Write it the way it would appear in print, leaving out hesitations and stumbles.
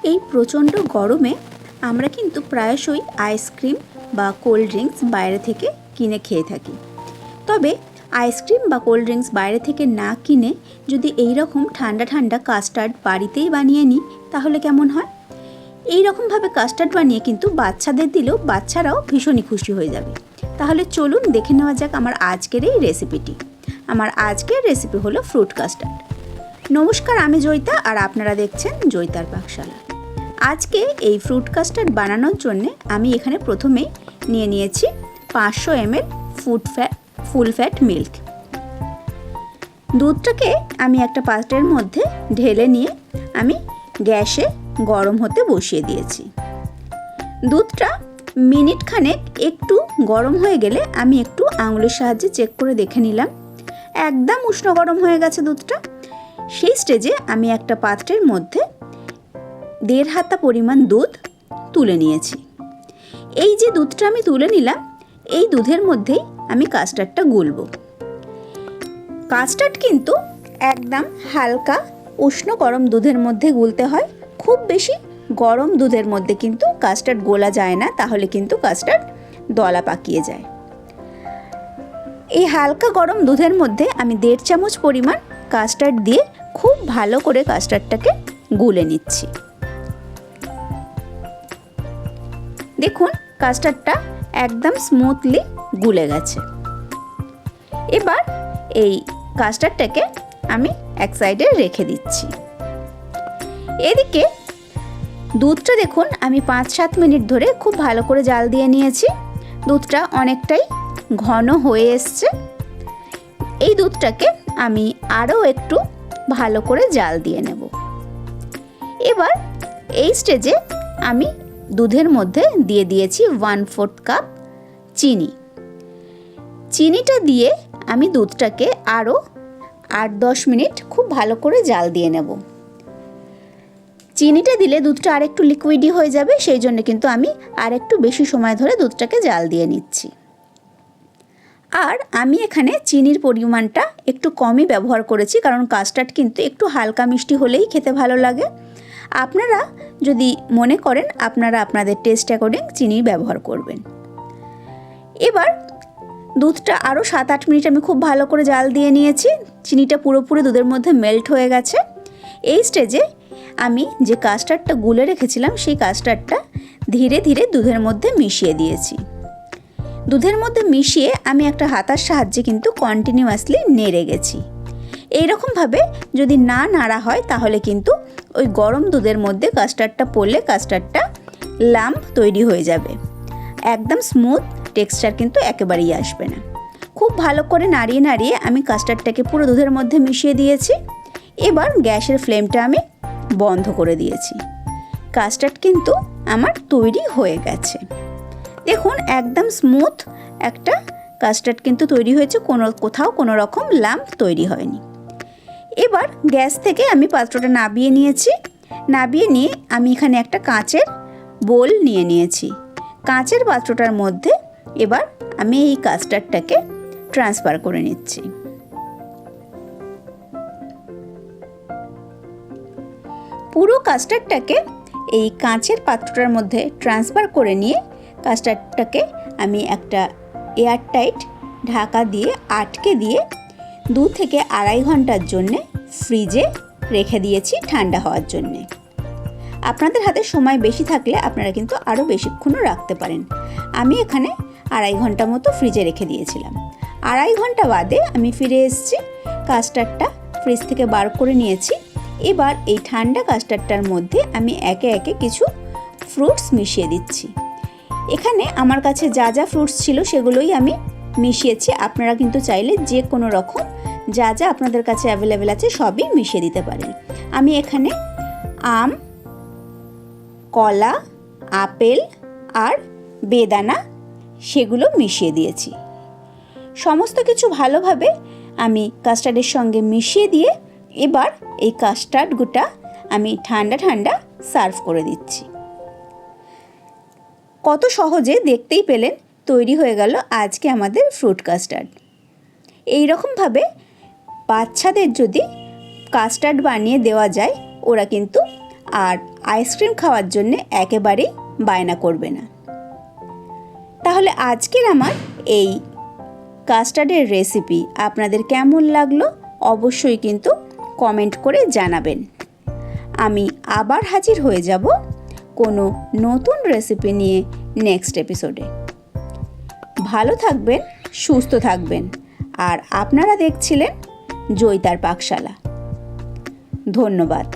এই প্রচণ্ড গরমে আমরা কিন্তু প্রায়শই আইসক্রিম বা কোল্ড ড্রিঙ্কস বাইরে থেকে কিনে খেয়ে থাকি। তবে আইসক্রিম বা কোল্ড ড্রিঙ্কস বাইরে থেকে না কিনে যদি এই রকম ঠান্ডা ঠান্ডা কাস্টার্ড বাড়িতেই বানিয়ে নিই তাহলে কেমন হয়? এই রকমভাবে কাস্টার্ড বানিয়ে কিন্তু বাচ্চাদের দিলেও বাচ্চারাও ভীষণই খুশি হয়ে যাবে। তাহলে চলুন দেখে নেওয়া যাক আমার আজকের এই রেসিপিটি। আমার আজকের রেসিপি হলো ফ্রুট কাস্টার্ড। নমস্কার, আমি জয়িতা আর আপনারা দেখছেন জয়িতার পাকশালা। আজকে এই ফ্রুট কাস্টার্ড বানানোর জন্য আমি এখানে প্রথমেই নিয়ে নিয়েছি 500 ml ফুল ফ্যাট মিল্ক। দুধটাকে আমি একটা পাত্রের মধ্যে ঢেলে নিয়ে আমি গ্যাসে গরম হতে বসিয়ে দিয়েছি। দুধটা মিনিট খানেক একটু গরম হয়ে গেলে আমি একটু আঙুলের সাহায্যে চেক করে দেখে নিলাম একদম উষ্ণ গরম হয়ে গেছে দুধটা। সেই স্টেজে আমি একটা পাত্রের মধ্যে 1.5 হাতা পরিমাণ দুধ তুলে নিয়েছি। এই যে দুধটা আমি তুলে নিলাম, এই দুধের মধ্যেই আমি কাস্টার্ডটা গুলব। কাস্টার্ড কিন্তু একদম হালকা উষ্ণ গরম দুধের মধ্যে গুলতে হয়। খুব বেশি গরম দুধের মধ্যে কিন্তু কাস্টার্ড গোলা যায় না, তাহলে কিন্তু কাস্টার্ড দলা পাকিয়ে যায়। এই হালকা গরম দুধের মধ্যে আমি 1.5 চামচ পরিমাণ কাস্টার্ড দিয়ে খুব ভালো করে কাস্টার্ডটাকে গুলে নিচ্ছি। দেখুন কাস্টার্ডটা একদম স্মুথলি গুলে গেছে। এবার এই কাস্টার্ডটাকে আমি এক সাইডে রেখে দিচ্ছি। এদিকে দুধটা দেখুন আমি 5-7 মিনিট ধরে খুব ভালো করে জাল দিয়ে নিয়েছি। দুধটা অনেকটাই ঘন হয়ে এসছে। এই দুধটাকে আমি আরও একটু ভালো করে জাল দিয়ে নেব। এবার এই স্টেজে আমি দুধের মধ্যে দিয়ে দিয়েছি 1/4 কাপ চিনি। চিনিটা দিয়ে আমি দুধটাকে আরও 8-10 মিনিট খুব ভালো করে জাল দিয়ে নেব। চিনিটা দিলে দুধটা আরেকটু লিকুইডি হয়ে যাবে, সেই জন্য কিন্তু আমি আরেকটু বেশি সময় ধরে দুধটাকে জাল দিয়ে নিচ্ছি। আর আমি এখানে চিনির পরিমাণটা একটু কমই ব্যবহার করেছি, কারণ কাস্টার্ড কিন্তু একটু হালকা মিষ্টি হলেই খেতে ভালো লাগে। আপনারা যদি মনে করেন আপনারা আপনাদের টেস্ট অ্যাকর্ডিং চিনি ব্যবহার করবেন। এবার দুধটা আরও 7-8 মিনিট আমি খুব ভালো করে জাল দিয়ে নিয়েছি। চিনিটা পুরোপুরি দুধের মধ্যে মেল্ট হয়ে গেছে। এই স্টেজে আমি যে কাস্টার্ডটা গুলে রেখেছিলাম সেই কাস্টার্ডটা ধীরে ধীরে দুধের মধ্যে মিশিয়ে দিয়েছি। দুধের মধ্যে মিশিয়ে আমি একটা হাতার সাহায্যে কিন্তু কন্টিনিউয়াসলি নেড়ে গেছি। এইরকমভাবে যদি না নাড়া হয় তাহলে কিন্তু ওই গরম দুধের মধ্যে কাস্টার্ডটা পড়লে কাস্টার্ডটা লাম্প তৈরি হয়ে যাবে। একদম স্মুথ টেক্সচার কিন্তু একেবারেই আসবে না। খুব ভালো করে নাড়িয়ে নাড়িয়ে আমি কাস্টার্ডটাকে পুরো দুধের মধ্যে মিশিয়ে দিয়েছি। এবার গ্যাসের ফ্লেমটা আমি বন্ধ করে দিয়েছি। কাস্টার্ড কিন্তু আমার তৈরি হয়ে গেছে। দেখুন একদম স্মুথ একটা কাস্টার্ড কিন্তু তৈরি হয়েছে, কোথাও কোনো রকম লাম্প তৈরি হয়নি। এবার গ্যাস থেকে আমি পাত্রটা নাবিয়ে নিয়েছি। নাবিয়ে নিয়ে আমি এখানে একটা কাঁচের বোল নিয়ে নিয়েছি। কাঁচের পাত্রটার মধ্যে এবার আমি এই কাস্টার্ডটাকে ট্রান্সফার করে নিচ্ছি। পুরো কাস্টার্ডটাকে এই কাঁচের পাত্রটার মধ্যে ট্রান্সফার করে নিয়ে কাস্টার্ডটাকে আমি একটা এয়ারটাইট ঢাকা দিয়ে আটকে দিয়ে 2 থেকে 2.5 ঘন্টার জন্যে ফ্রিজে রেখে দিয়েছি ঠান্ডা হওয়ার জন্যে। আপনাদের হাতে সময় বেশি থাকলে আপনারা কিন্তু আরও বেশিক্ষণও রাখতে পারেন। আমি এখানে 2.5 ঘন্টা মতো ফ্রিজে রেখে দিয়েছিলাম। 2.5 ঘন্টা বাদে আমি ফিরে এসেছি। কাস্টার্ডটা ফ্রিজ থেকে বার করে নিয়েছি। এবার এই ঠান্ডা কাস্টার্ডটার মধ্যে আমি একে একে কিছু ফ্রুটস মিশিয়ে দিচ্ছি। এখানে আমার কাছে যা যা ফ্রুটস ছিল সেগুলোই আমি মিশিয়েছি। আপনারা কিন্তু চাইলে যে কোনো রকম যা যা আপনাদের কাছে অ্যাভেলেবেল আছে সবই মিশিয়ে দিতে পারেন। আমি এখানে আম, কলা, আপেল আর বেদানা সেগুলো মিশিয়ে দিয়েছি। সমস্ত কিছু ভালোভাবে আমি কাস্টার্ডের সঙ্গে মিশিয়ে দিয়ে এবার এই কাস্টার্ডটা আমি ঠান্ডা ঠান্ডা সার্ভ করে দিচ্ছি। কত সহজে দেখতেই পেলেন তৈরি হয়ে গেল আজকে আমাদের ফ্রুট কাস্টার্ড। এই রকমভাবে বাচ্চাদের যদি কাস্টার্ড বানিয়ে দেওয়া যায় ওরা কিন্তু আর আইসক্রিম খাওয়ার জন্য একেবারেই বায়না করবে না। তাহলে আজকের আমার এই কাস্টার্ডের রেসিপি আপনাদের কেমন লাগলো অবশ্যই কিন্তু কমেন্ট করে জানাবেন। আমি আবার হাজির হয়ে যাব কোনো নতুন রেসিপি নিয়ে নেক্সট এপিসোডে। ভালো থাকবেন, সুস্থ থাকবেন। আর আপনারা দেখছিলেন জয়িতার পাকশালা। ধন্যবাদ।